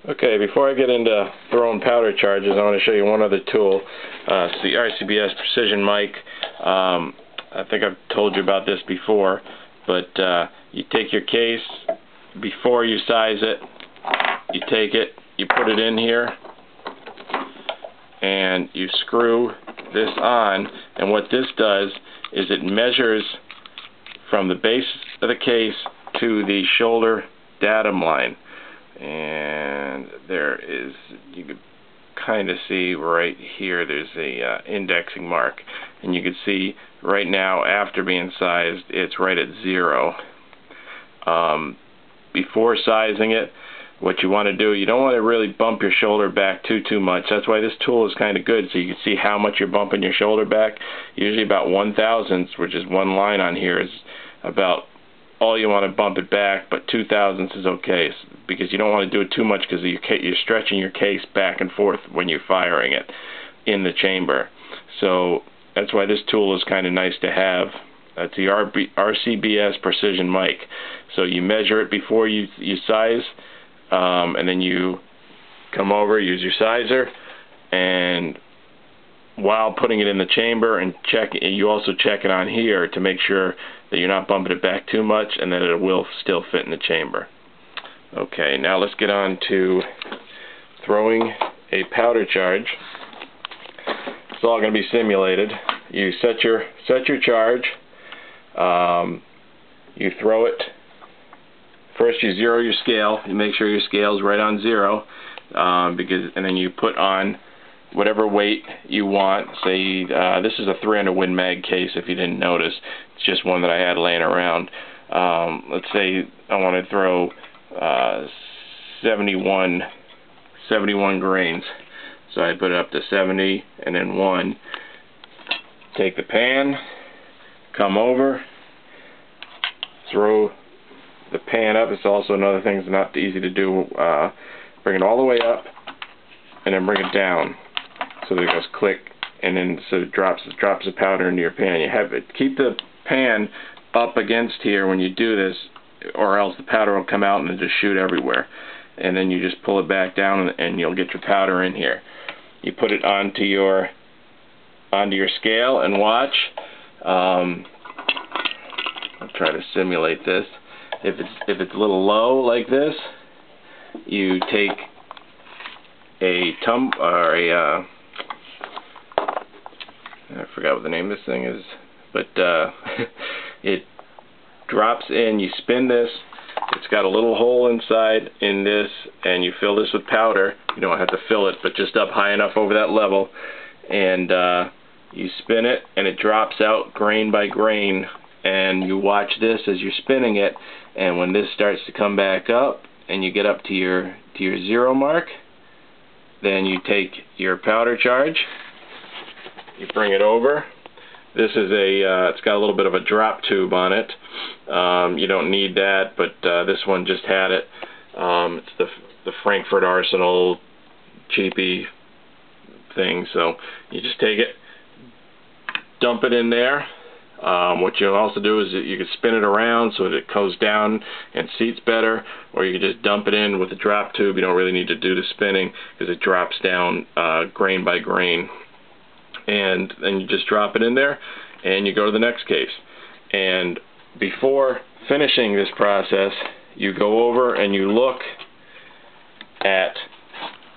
Okay, before I get into throwing powder charges, I want to show you one other tool. It's the RCBS Precision Mic. I think I've told you about this before, but you take your case, before you size it, you take it, you put it in here, and you screw this on, and what this does is it measures from the base of the case to the shoulder datum line. And there is, you can kind of see right here, there's a indexing mark, and you can see right now after being sized it's right at 0. Before sizing it, what you want to do, you don't want to really bump your shoulder back too much. That's why this tool is kind of good, so you can see how much you're bumping your shoulder back. Usually about 1/1000, which is one line on here, is about all you want to bump it back, but 2/1000 is okay, because you don't want to do it too much, because you're stretching your case back and forth when you're firing it in the chamber. So that's why this tool is kind of nice to have. That's the RCBS Precision Mic. So you measure it before you size, and then you come over, use your sizer, and while putting it in the chamber, and you also check it on here to make sure that you're not bumping it back too much and that it will still fit in the chamber. Okay, now let's get on to throwing a powder charge. It's all going to be simulated. You set your charge. You throw it. First, you zero your scale. You make sure your scale is right on 0, and then you put on whatever weight you want. Say this is a 300 Win Mag case, if you didn't notice. It's just one that I had laying around. Let's say I want to throw 71 grains. So I put it up to 70 and then 1. Take the pan, come over, throw the pan up. It's also another thing that's not easy to do. Bring it all the way up and then bring it down. So that it goes click, and then so it drops the powder into your pan. You have it. Keep the pan up against here when you do this, or else the powder will come out and just shoot everywhere. And then you just pull it back down, and you'll get your powder in here. You put it onto your scale and watch. I'll try to simulate this. If it's a little low like this, you take a I forgot what the name of this thing is, but it drops in. You spin this. It's got a little hole inside in this, and you fill this with powder. You don't have to fill it, but just up high enough over that level, and you spin it, and it drops out grain by grain. And you watch this as you're spinning it, and when this starts to come back up, and you get up to your 0 mark, then you take your powder charge. You bring it over. This is it's got a little bit of a drop tube on it. You don't need that, but this one just had it. It's the Frankfurt Arsenal cheapy thing. So you just take it, dump it in there. What you'll also do is that you can spin it around so that it goes down and seats better, or you can just dump it in with the drop tube. You don't really need to do the spinning because it drops down grain by grain. And then you just drop it in there, and you go to the next case. And before finishing this process, you go over and you look at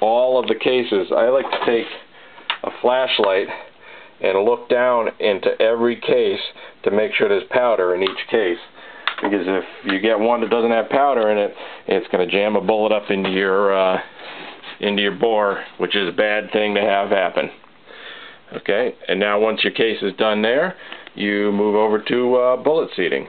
all of the cases. I like to take a flashlight and look down into every case to make sure there's powder in each case. Because if you get one that doesn't have powder in it, it's going to jam a bullet up into your bore, which is a bad thing to have happen. Okay, and now once your case is done there, you move over to bullet seating.